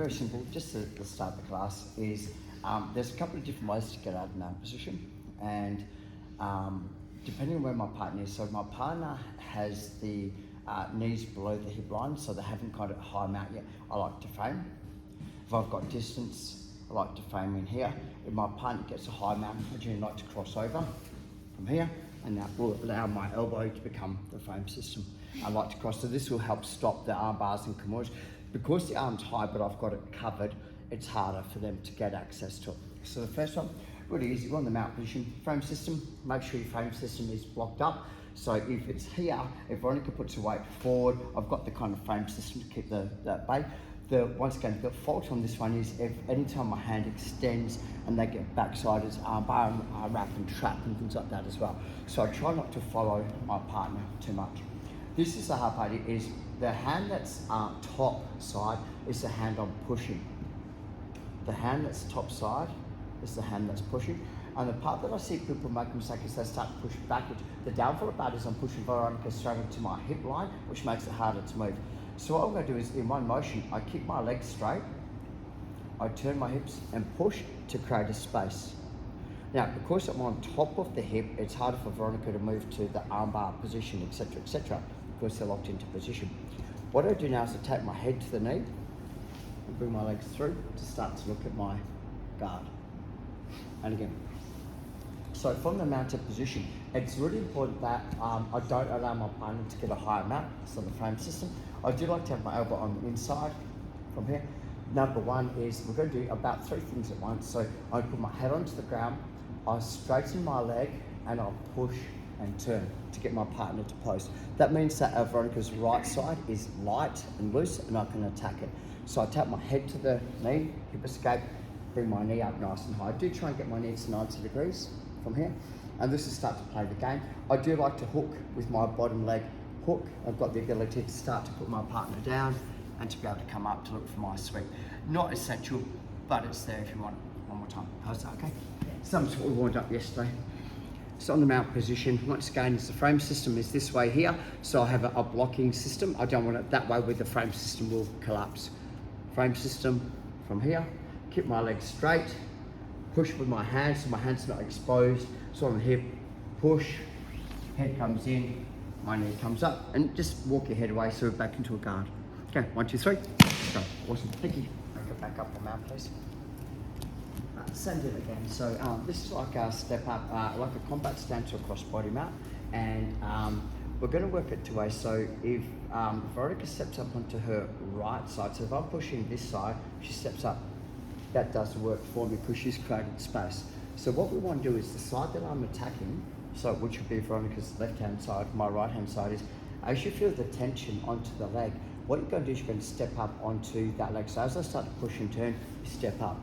very simple, just to start the class, is there's a couple of different ways to get out of mount position, and depending on where my partner is, so my partner has the knees below the hip line, so they haven't got a high mount yet. I like to frame. If I've got distance, I like to frame in here. If my partner gets a high mount, I generally like to cross over from here, and that will allow my elbow to become the frame system. I like to cross, so this will help stop the arm bars and kimuras. Because the arm's high, but I've got it covered, it's harder for them to get access to it. So the first one, really easy, we're on the mount position, frame system. Make sure your frame system is blocked up. So if it's here, if Veronica puts her weight forward, I've got the kind of frame system to keep that bay. Once again, the fault on this one is if anytime my hand extends and they get backside, it's arm bar, wrap and trap and things like that as well. So I try not to follow my partner too much. This is the hard part, is the hand that's top side is the hand I'm pushing. The hand that's top side is the hand that's pushing. And the part that I see people make a mistake is they start to push backwards. The downfall about it is I'm pushing Veronica straight into my hip line, which makes it harder to move. So what I'm going to do is, in one motion, I keep my legs straight, I turn my hips and push to create a space. Now, because I'm on top of the hip, it's harder for Veronica to move to the armbar position, etc., because they're locked into position. What I do now is I take my head to the knee and bring my legs through to start to look at my guard. And again. So from the mounted position, it's really important that I don't allow my partner to get a higher mount, so the frame system. I do like to have my elbow on the inside from here. Number one is we're going to do about 3 things at once. So I put my head onto the ground, I straighten my leg, and I'll push and turn to get my partner to post. That means that Veronica's right side is light and loose and I can attack it. So I tap my head to the knee, hip escape, bring my knee up nice and high. I do try and get my knee to 90 degrees from here. And this is start to play the game. I do like to hook with my bottom leg hook. I've got the ability to start to put my partner down and to be able to come up to look for my sweep. Not essential, but it's there if you want it. One more time. How's that, okay? Something what we warmed up yesterday. So on the mount position, once again, the frame system is this way here. So I have a blocking system. I don't want it that way where the frame system will collapse. Frame system from here, keep my legs straight, push with my hands so my hand's not exposed. So on the hip, push, head comes in, my knee comes up, and just walk your head away so we're back into a guard. Okay, 1, 2, 3. Go. Awesome, thank you. Go back up the mount, please. Same deal again. So this is like a step up, like a combat stance or cross body mount, and we're going to work it 2 ways. So if Veronica steps up onto her right side, so if I'm pushing this side, she steps up. That does the work for me because she's created space. So what we want to do is the side that I'm attacking, so which would be Veronica's left-hand side, my right-hand side, is as you feel the tension onto the leg, what you're going to do is you're going to step up onto that leg. So as I start to push and turn, you step up.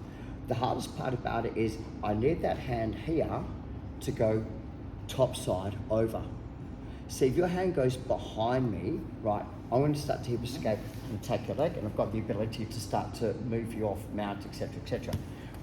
The hardest part about it is I need that hand here to go top side over. See, if your hand goes behind me, right, I'm going to start to hip escape and take your leg, and I've got the ability to start to move you off mount, etc.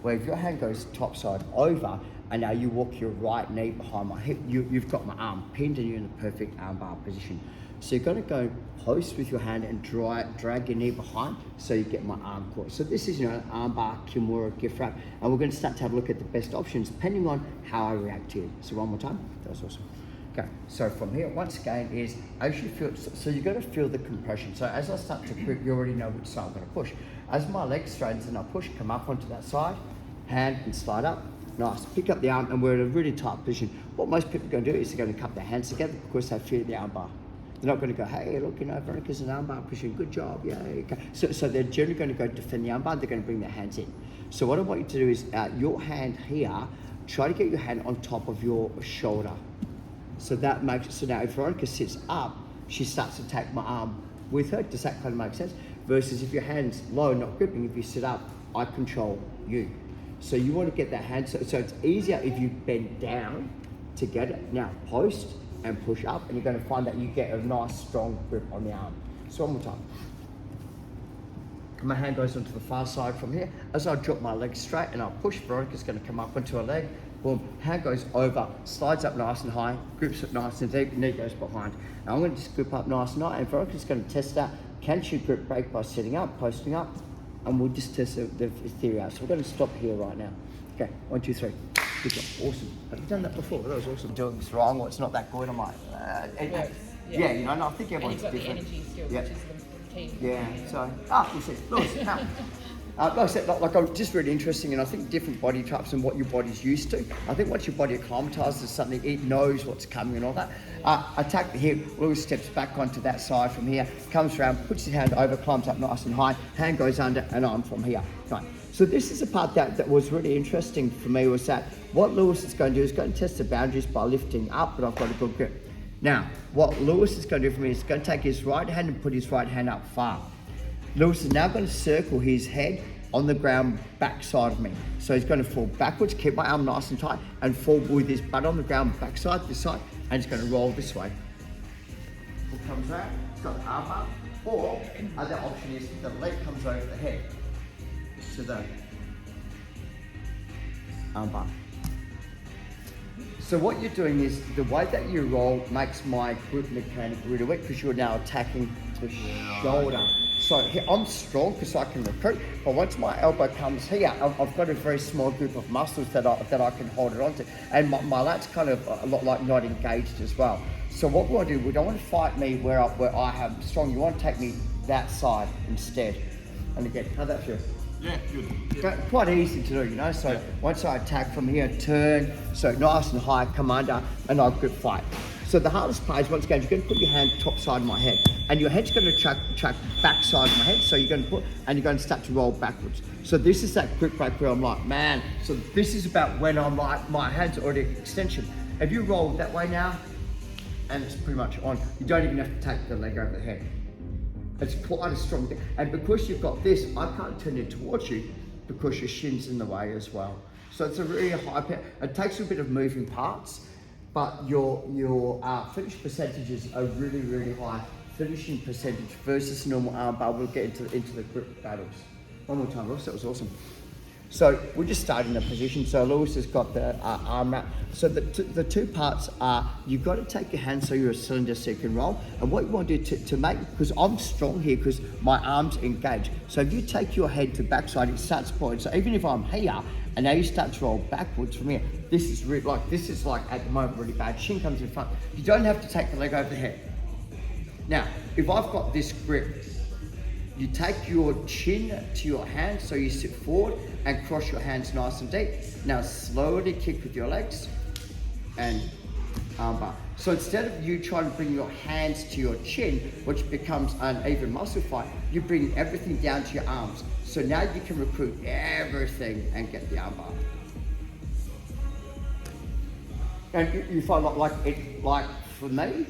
Where if your hand goes top side over, and now you walk your right knee behind my hip, you've got my arm pinned and you're in the perfect arm bar position. So you're going to go post with your hand and drag your knee behind so you get my arm caught. So this is, an arm bar, kimura, gift wrap, and we're going to start to have a look at the best options depending on how I react to you. So one more time. That was awesome. Okay, so from here, once again, is as you feel, so you're going to feel the compression. So as I start to grip, you already know which side I'm going to push. As my leg straightens and I push, come up onto that side, hand and slide up. Nice, pick up the arm, and we're in a really tight position. What most people are going to do is they're going to cup their hands together because they feel the arm bar. They're not going to go, hey, look, Veronica's an arm bar pushing, good job, yay. Okay. So they're generally going to go defend the arm bar, they're going to bring their hands in. So what I want you to do is your hand here, try to get your hand on top of your shoulder. So that makes, so now if Veronica sits up, she starts to take my arm with her. Does that kind of make sense? Versus if your hand's low, not gripping, if you sit up, I control you. So you want to get that hand, so it's easier if you bend down to get it. Now post and push up, and you're going to find that you get a nice strong grip on the arm. So one more time. My hand goes onto the far side from here. As I drop my leg straight and I push, Veronica's going to come up onto her leg. Boom, hand goes over, slides up nice and high, grips it nice and deep, knee goes behind. Now I'm going to just grip up nice and high, and Veronica's going to test that. Can she grip break by sitting up, posting up? and we'll just test the theory out. So we're going to stop here right now. Okay, 1, 2, 3. Good job. Awesome. Have you done that before? That was awesome. Doing this wrong, or it's not that good. I'm like, yeah, you know, and I think everyone's different. And you've got the energy skills, which is the key. Yeah, so, we'll see. Lewis, now, like I said, like just really interesting, and I think different body types and what your body's used to. I think once your body acclimatises to something, it knows what's coming and all that. Attack the hip, Lewis steps back onto that side from here, comes around, puts his hand over, climbs up nice and high, hand goes under, and I'm from here. Right. So this is a part that was really interesting for me, was that what Lewis is going to do is going to test the boundaries by lifting up, but I've got a good grip. Now, what Lewis is going to do for me is going to take his right hand and put his right hand up far. Lewis is now going to circle his head on the ground backside of me. So he's going to fall backwards, keep my arm nice and tight, and fall with his butt on the ground backside, this side, and he's going to roll this way. Foot comes out, he's got the arm up, or other option is the leg comes over the head. So the arm bar. So what you're doing is, the way that you roll makes my grip mechanic really weak, because you're now attacking the shoulder. So here, I'm strong because I can recruit, but once my elbow comes here, I've got a very small group of muscles that I can hold it onto, and my lat's kind of a lot like not engaged as well. So what we want to do, we don't want to fight me where I have strong. You want to take me that side instead. And again, how'd that feel? Yeah, good. Quite easy to do, you know. So once I attack from here, turn, so nice and high, come under, and I grip fight. So the hardest part is, once again, you're going to put your hand top side of my head, and your head's going to track back side of my head. So you're going to put, and you're going to start to roll backwards. So this is that grip break where I'm like, man. So this is about when I'm like, my hand's already extension. If you roll that way now, and it's pretty much on, you don't even have to take the leg over the head. It's quite a strong thing. And because you've got this, I can't turn it towards you because your shin's in the way as well. So it's a really high power. It takes a bit of moving parts, but your finish percentages are really, really high. Finishing percentage versus normal arm bar. We'll get into the grip battles. One more time, Lewis, that was awesome. So we're just starting the position. So Lewis has got the arm wrap. So the two parts are, you've got to take your hand so you're a cylinder so you can roll. And what you want to do to make, because I'm strong here because my arm's engaged. So if you take your head to backside, it starts pointing. So even if I'm here and now you start to roll backwards from here, this is like at the moment really bad. Shin comes in front. You don't have to take the leg over the head. Now, if I've got this grip, you take your chin to your hand, so you sit forward and cross your hands nice and deep. Now slowly kick with your legs and arm bar. So instead of you trying to bring your hands to your chin, which becomes an even muscle fight, you bring everything down to your arms. So now you can recruit everything and get the arm bar. And you find like for me,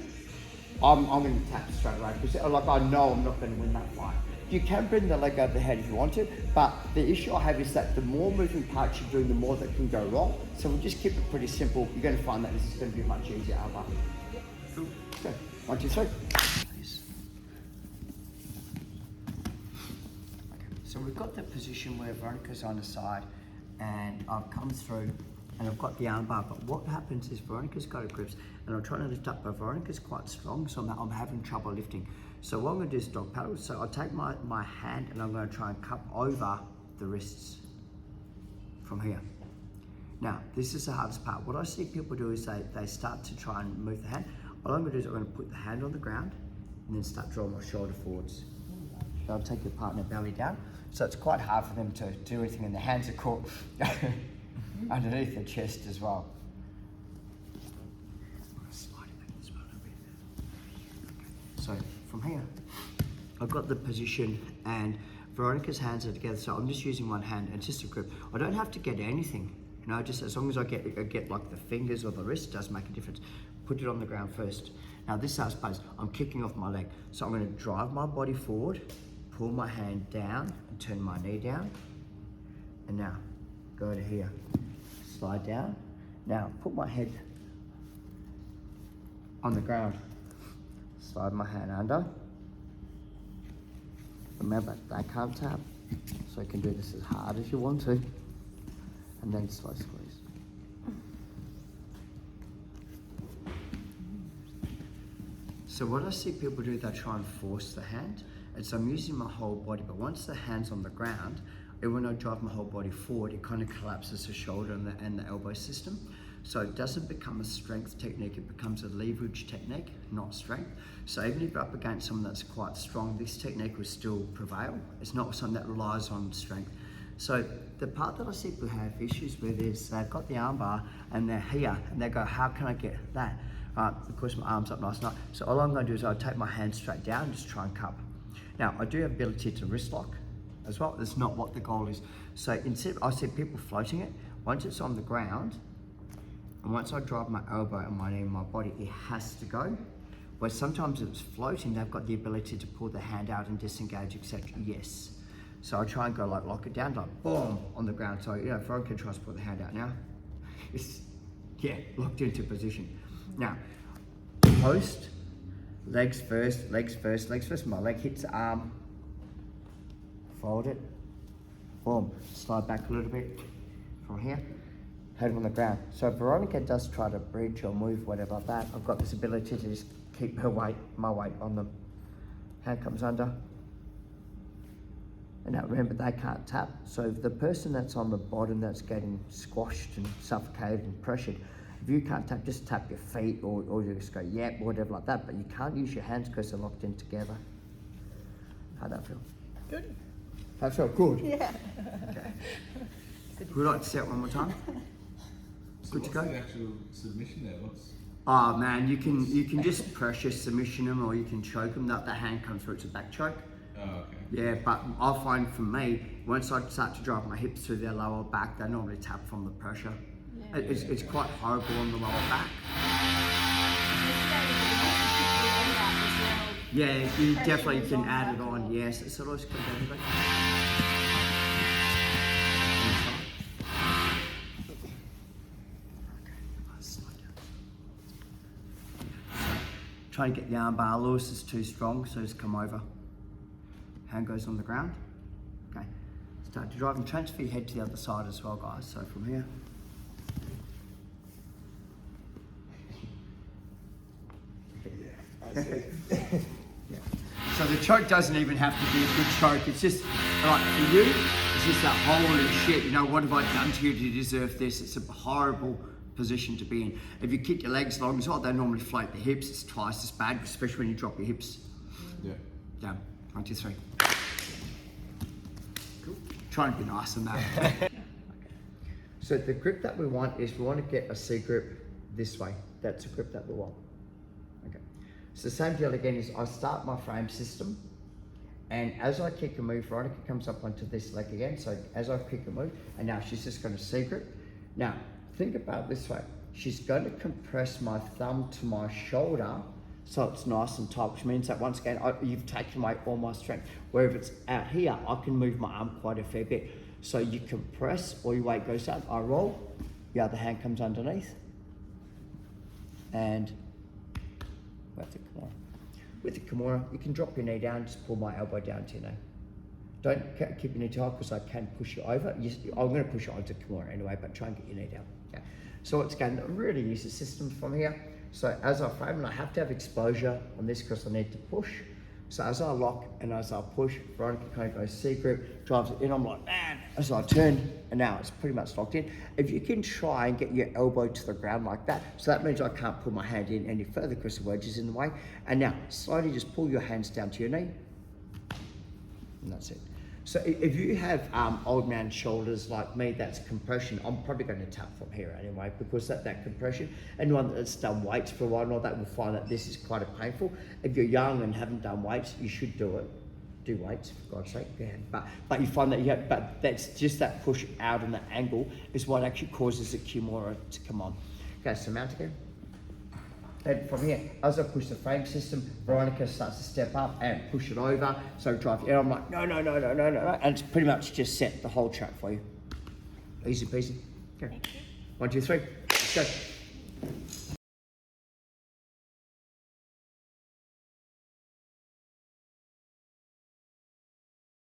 I'm going to tap straight away because like I know I'm not going to win that fight. You can bring the leg over the head if you want to, but the issue I have is that the more moving parts you're doing, the more that can go wrong. So we'll just keep it pretty simple. You're going to find that this is going to be much easier. Cool. So, 1, 2, 3. Okay. So we've got that position where Veronica's on the side, and I've come through, and I've got the arm bar. But what happens is Veronica's got her grips, and I'm trying to lift up, but Veronica's quite strong, so I'm having trouble lifting. So what I'm going to do is dog paddle. So I'll take my hand and I'm going to try and cup over the wrists from here. Now, this is the hardest part. What I see people do is they start to try and move the hand. All I'm going to do is I'm going to put the hand on the ground and then start drawing my shoulder forwards. I'll take your partner belly down. So it's quite hard for them to do anything, and the hands are caught underneath the chest as well. So from here, I've got the position and Veronica's hands are together, so I'm just using one hand and just a grip. I don't have to get anything, you know, just as long as I get like the fingers or the wrist, does make a difference. Put it on the ground first. Now this is space, I'm kicking off my leg. So I'm gonna drive my body forward, pull my hand down and turn my knee down. And now, go to here, slide down. Now, put my head on the ground. Slide my hand under. Remember, they can't tap, so you can do this as hard as you want to, and then slow squeeze. So what I see people do, they try and force the hand. And so I'm using my whole body, but once the hand's on the ground, and when I drive my whole body forward, it kind of collapses the shoulder and the elbow system. So it doesn't become a strength technique, it becomes a leverage technique, not strength. So even if you're up against someone that's quite strong, this technique will still prevail. It's not something that relies on strength. So the part that I see people have issues with is they've got the armbar and they're here and they go, how can I get that? Because my arm's up nice and high. So all I'm going to do is I'll take my hand straight down and just try and cup. Now I do have ability to wrist lock as well. That's not what the goal is. So instead, I see people floating it. Once it's on the ground, and once I drive my elbow and my knee and my body, it has to go. Where sometimes if it's floating, they've got the ability to pull the hand out and disengage, etc. Yes. So I try and go like lock it down, like boom, on the ground. So, you know, Veronica tries to put the hand out now. It's, yeah, locked into position. Now, post, legs first, legs first, legs first. My leg hits the arm, fold it, boom, slide back a little bit from here, head on the ground. So if Veronica does try to bridge or move, whatever like that, I've got this ability to just keep her weight, my weight on them. Hand comes under. And now remember, they can't tap. So the person that's on the bottom that's getting squashed and suffocated and pressured, if you can't tap, just tap your feet or you just go, yep, whatever like that. But you can't use your hands because they're locked in together. How'd that feel? Good. That felt good? Yeah. Okay. Would you like to see it one more time? So Good to go? what's the actual submission there? Oh man, you can just pressure submission them or you can choke them. That the hand comes through, it's a back choke. Oh, okay. Yeah, but I find for me, once I start to drive my hips through their lower back, they normally tap from the pressure. Yeah. It's quite horrible on the lower back. Yeah, you definitely can add it on, yes. It's always good, everybody. Try to get the arm bar loose, it's too strong, so just come over. Hand goes on the ground. Okay. Start to drive and transfer your head to the other side as well, guys. So from here. Yeah. So the choke doesn't even have to be a good choke. It's just like for you, it's just that holy shit, you know, what have I done to you to deserve this? It's a horrible position to be in. If you kick your legs long as well, they normally float the hips. It's twice as bad, especially when you drop your hips. Yeah. Down. 1, 2, 3. Cool. Try and be nice on that. Okay. So the grip that we want is we want to get a C grip this way. That's the grip that we want. Okay. So the same deal again is I start my frame system, and as I kick and move, Veronica comes up onto this leg again. So as I kick and move, and now she's just going to C grip. Now, think about it this way. She's going to compress my thumb to my shoulder so it's nice and tight, which means that once again, you've taken away all my strength. Where if it's out here, I can move my arm quite a fair bit. So you compress, or your weight goes down, I roll, the other hand comes underneath, and with the Kimura. With the Kimura, you can drop your knee down, just pull my elbow down to your knee. Don't keep your knee tight because I can push you over. I'm going to push you onto Kimura anyway, but try and get your knee down. Okay. So it's going to really use the system from here. So as I frame, and I have to have exposure on this because I need to push. So as I lock and as I push, Veronica kind of goes C grip, drives it in. I'm like, man, as I turn, and now it's pretty much locked in. If you can try and get your elbow to the ground like that, so that means I can't pull my hand in any further because the wedge is in the way. And now slowly just pull your hands down to your knee, and that's it. So if you have old man shoulders like me, that's compression, I'm probably going to tap from here anyway, because that compression, anyone that's done weights for a while or that will find that this is quite a painful. If you're young and haven't done weights, you should do it. Do weights, for God's sake, go ahead. But you find that you have, but that's just that push out and that angle is what actually causes the Kimura to come on. Okay, so mount again. And from here, as I push the frame system, Veronica starts to step up and push it over. So drive, and I'm like, no. And it's pretty much just set the whole track for you. Easy peasy. Okay. 1, 2, 3. Let's go.